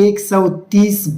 130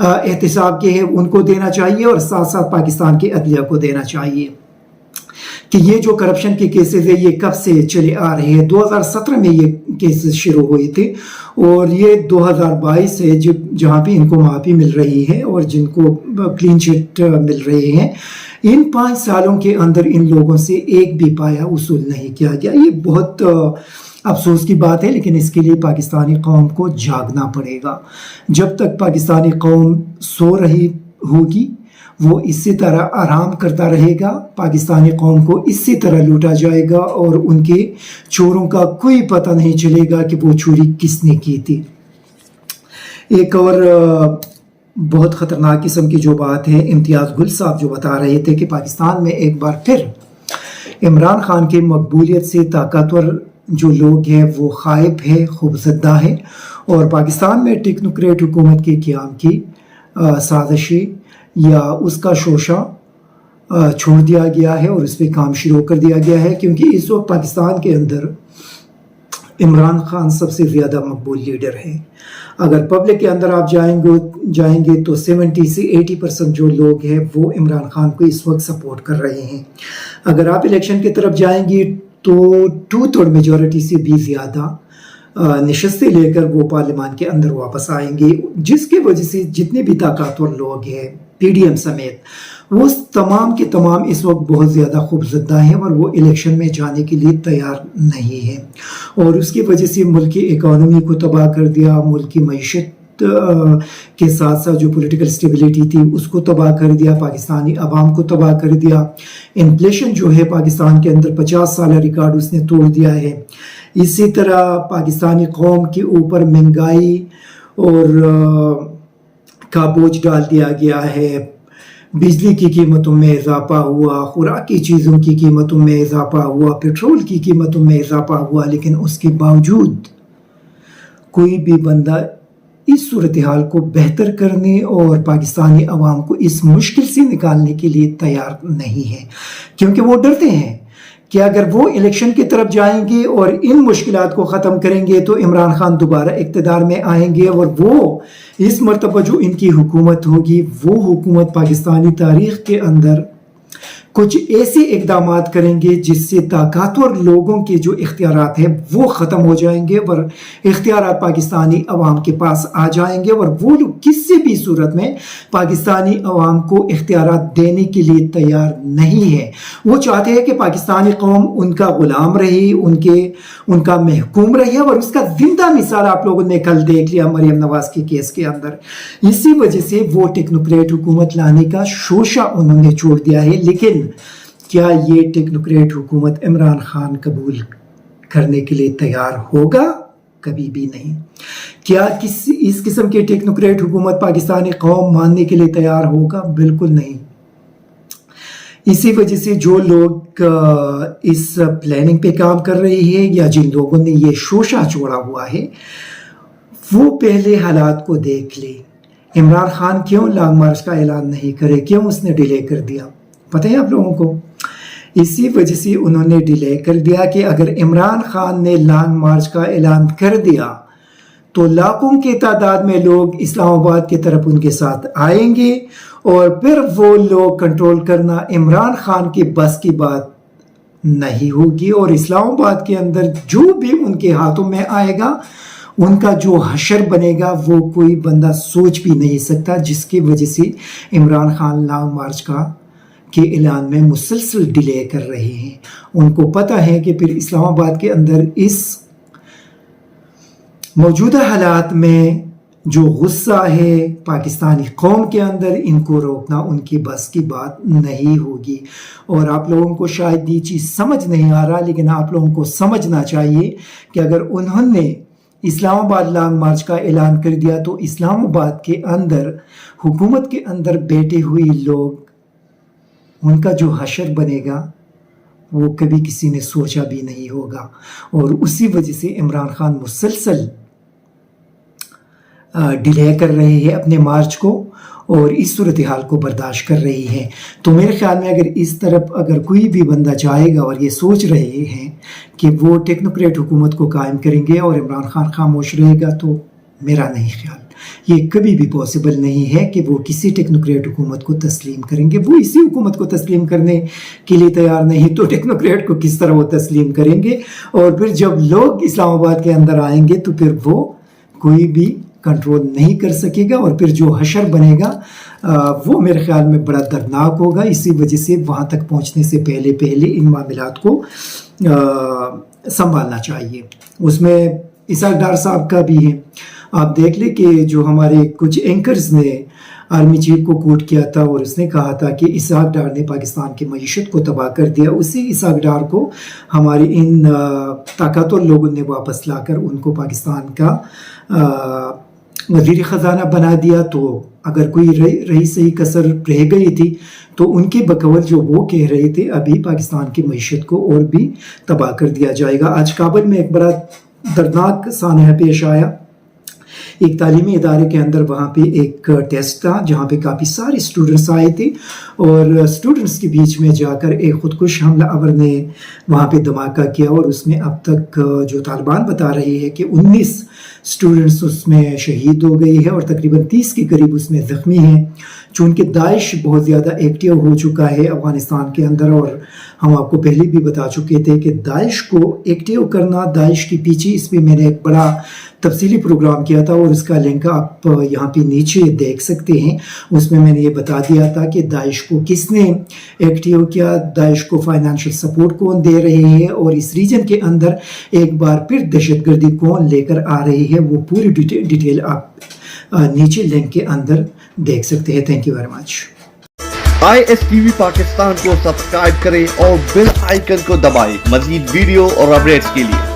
احتساب کے ہیں ان کو دینا چاہیے، اور ساتھ ساتھ پاکستان کے عدلیہ کو دینا چاہیے کہ یہ جو کرپشن کے کیسز ہیں یہ کب سے چلے آ رہے ہیں۔ 2017 میں یہ کیسز شروع ہوئے تھے اور یہ 2022 سے جہاں پہ ان کو معافی مل رہی ہے اور جن کو کلین چٹ مل رہے ہیں، ان 5 سالوں کے اندر ان لوگوں سے ایک بھی پایا وصول نہیں کیا گیا۔ یہ بہت افسوس کی بات ہے، لیکن اس کے لیے پاکستانی قوم کو جاگنا پڑے گا۔ جب تک پاکستانی قوم سو رہی ہوگی وہ اسی طرح آرام کرتا رہے گا، پاکستانی قوم کو اسی طرح لوٹا جائے گا اور ان کے چوروں کا کوئی پتہ نہیں چلے گا کہ وہ چوری کس نے کی تھی۔ ایک اور بہت خطرناک قسم کی جو بات ہے، امتیاز گل صاحب جو بتا رہے تھے کہ پاکستان میں ایک بار پھر عمران خان کی مقبولیت سے طاقتور جو لوگ ہیں وہ خائب ہے، خوفزدہ ہے، اور پاکستان میں ٹیکنوکریٹ حکومت کے قیام کی سازشیں یا اس کا شوشہ چھوڑ دیا گیا ہے اور اس پہ کام شروع کر دیا گیا ہے، کیونکہ اس وقت پاکستان کے اندر عمران خان سب سے زیادہ مقبول لیڈر ہے۔ اگر پبلک کے اندر آپ جائیں گے تو 70 سے 80% جو لوگ ہیں وہ عمران خان کو اس وقت سپورٹ کر رہے ہیں۔ اگر آپ الیکشن کی طرف جائیں گے تو 2/3 میجورٹی سے بھی زیادہ نشستیں لے کر وہ پارلیمان کے اندر واپس آئیں گے، جس کی وجہ سے جتنے بھی طاقتور لوگ ہیں پی ڈی ایم سمیت وہ تمام کے تمام اس وقت بہت زیادہ خوفزدہ ہیں اور وہ الیکشن میں جانے کے لیے تیار نہیں ہیں، اور اس کی وجہ سے ملک کی اکانومی کو تباہ کر دیا، ملک کی معیشت کے ساتھ ساتھ جو پولیٹیکل اسٹیبلٹی تھی اس کو تباہ کر دیا، پاکستانی عوام کو تباہ کر دیا۔ انفلیشن جو ہے پاکستان کے اندر 50 سالہ ریکارڈ اس نے توڑ دیا ہے۔ اسی طرح پاکستانی قوم کے اوپر مہنگائی اور کا بوجھ ڈال دیا گیا ہے، بجلی کی قیمتوں میں اضافہ ہوا، خوراکی چیزوں کی قیمتوں میں اضافہ ہوا، پیٹرول کی قیمتوں میں اضافہ ہوا، لیکن اس کے باوجود کوئی بھی بندہ اس صورتحال کو بہتر کرنے اور پاکستانی عوام کو اس مشکل سے نکالنے کے لیے تیار نہیں ہے، کیونکہ وہ ڈرتے ہیں کہ اگر وہ الیکشن کی طرف جائیں گے اور ان مشکلات کو ختم کریں گے تو عمران خان دوبارہ اقتدار میں آئیں گے، اور وہ اس مرتبہ جو ان کی حکومت ہوگی وہ حکومت پاکستانی تاریخ کے اندر کچھ ایسے اقدامات کریں گے جس سے طاقتور لوگوں کے جو اختیارات ہیں وہ ختم ہو جائیں گے اور اختیارات پاکستانی عوام کے پاس آ جائیں گے، اور وہ لوگ کسی بھی صورت میں پاکستانی عوام کو اختیارات دینے کے لیے تیار نہیں ہے۔ وہ چاہتے ہیں کہ پاکستانی قوم ان کا غلام رہی، ان کا محکوم رہی، اور اس کا زندہ مثال آپ لوگوں نے کل دیکھ لیا مریم نواز کے کیس کے اندر۔ اسی وجہ سے وہ ٹیکنوکریٹ حکومت لانے کا شوشہ انہوں نے چھوڑ دیا ہے، لیکن کیا یہ ٹیکنوکریٹ حکومت عمران خان قبول کرنے کے لیے تیار ہوگا؟ کبھی بھی نہیں۔ کیا اس قسم کی ٹیکنوکریٹ حکومت پاکستانی قوم ماننے کے لیے تیار ہوگا؟ بالکل نہیں۔ اسی وجہ سے جو لوگ اس پلاننگ پہ کام کر رہے ہیں یا جن لوگوں نے یہ شوشہ چھوڑا ہوا ہے وہ پہلے حالات کو دیکھ لے۔ عمران خان کیوں لانگ مارچ کا اعلان نہیں کرے؟ کیوں اس نے ڈیلے کر دیا؟ پتہ ہے آپ لوگوں کو؟ اسی وجہ سے انہوں نے ڈیلے کر دیا کہ اگر عمران خان نے لانگ مارچ کا اعلان کر دیا تو لاکھوں کی تعداد میں لوگ اسلام آباد کی طرف ان کے ساتھ آئیں گے، اور پھر وہ لوگ کنٹرول کرنا عمران خان کے بس کی بات نہیں ہوگی، اور اسلام آباد کے اندر جو بھی ان کے ہاتھوں میں آئے گا ان کا جو حشر بنے گا وہ کوئی بندہ سوچ بھی نہیں سکتا، جس کی وجہ سے عمران خان لانگ مارچ کے اعلان میں مسلسل ڈیلے کر رہے ہیں۔ ان کو پتہ ہے کہ پھر اسلام آباد کے اندر اس موجودہ حالات میں جو غصہ ہے پاکستانی قوم کے اندر، ان کو روکنا ان کی بس کی بات نہیں ہوگی۔ اور آپ لوگوں کو شاید یہ چیز سمجھ نہیں آ رہا، لیکن آپ لوگوں کو سمجھنا چاہیے کہ اگر انہوں نے اسلام آباد لانگ مارچ کا اعلان کر دیا تو اسلام آباد کے اندر حکومت کے اندر بیٹھے ہوئے لوگ، ان کا جو حشر بنے گا وہ کبھی کسی نے سوچا بھی نہیں ہوگا، اور اسی وجہ سے عمران خان مسلسل ڈیلے کر رہے ہیں اپنے مارچ کو اور اس صورتحال کو برداشت کر رہی ہیں۔ تو میرے خیال میں اگر اس طرف اگر کوئی بھی بندہ جائے گا اور یہ سوچ رہے ہیں کہ وہ ٹیکنوکریٹ حکومت کو قائم کریں گے اور عمران خان خاموش رہے گا، تو میرا نہیں خیال۔ یہ کبھی بھی پاسبل نہیں ہے کہ وہ کسی ٹیکنوکریٹ حکومت کو تسلیم کریں گے. وہ اسی حکومت کو تسلیم کرنے کے لیے تیار نہیں تو ٹیکنوکریٹ کو کس طرح وہ تسلیم کریں گے. اور پھر جب لوگ اسلام آباد کے اندر آئیں گے تو پھر وہ کوئی بھی کنٹرول نہیں کر سکے گا, اور پھر جو حشر بنے گا وہ میرے خیال میں بڑا دردناک ہوگا. اسی وجہ سے وہاں تک پہنچنے سے پہلے ان معاملات کو سنبھالنا چاہیے. اس میں اسحاق ڈار صاحب کا بھی ہے. آپ دیکھ لیں کہ جو ہمارے کچھ اینکرز نے آرمی چیف کو کوٹ کیا تھا اور اس نے کہا تھا کہ اسحاق ڈار نے پاکستان کی معیشت کو تباہ کر دیا, اسی اسحاق ڈار کو ہمارے ان طاقتور لوگوں نے واپس لا کر ان کو پاکستان کا وزیر خزانہ بنا دیا. تو اگر کوئی رہی صحیح کسر رہ گئی تھی تو ان کے بقول جو وہ کہہ رہے تھے ابھی پاکستان کی معیشت کو اور بھی تباہ کر دیا جائے گا. آج کابل میں ایک بڑا دردناک سانحہ پیش آیا. ایک تعلیمی ادارے کے اندر وہاں پہ ایک ٹیسٹ تھا جہاں پہ کافی سارے اسٹوڈنٹس آئے تھے, اور اسٹوڈنٹس کے بیچ میں جا کر ایک خودکش حملہ آور نے وہاں پہ دھماکہ کیا, اور اس میں اب تک جو طالبان بتا رہے ہیں کہ 19 اسٹوڈنٹس اس میں شہید ہو گئے ہیں اور تقریباً 30 کے قریب اس میں زخمی ہیں. چونکہ داعش بہت زیادہ ایکٹیو ہو چکا ہے افغانستان کے اندر, اور ہم آپ کو پہلے بھی بتا چکے تھے کہ داعش کو ایکٹیو کرنا, داعش کے پیچھے, اس پہ میں نے ایک بڑا تفصیلی پروگرام کیا تھا اور اس کا لنک آپ یہاں پہ نیچے دیکھ سکتے ہیں. اس میں نے یہ بتا دیا تھا کہ داعش کو کس نے ایکٹیو کیا, داعش کو فائنانشل سپورٹ کون دے رہے ہیں, اور اس ریجن کے اندر ایک بار پھر دہشت گردی کون لے کر آ رہی ہے. وہ پوری ڈیٹیل آپ نیچے لنک کے اندر دیکھ سکتے ہیں. Thank you very much. ISTV Pakistan کو سبسکرائب کریں اور بیل آئیکن کو دبائیں مزید ویڈیو اور اپڈیٹس کے لیے.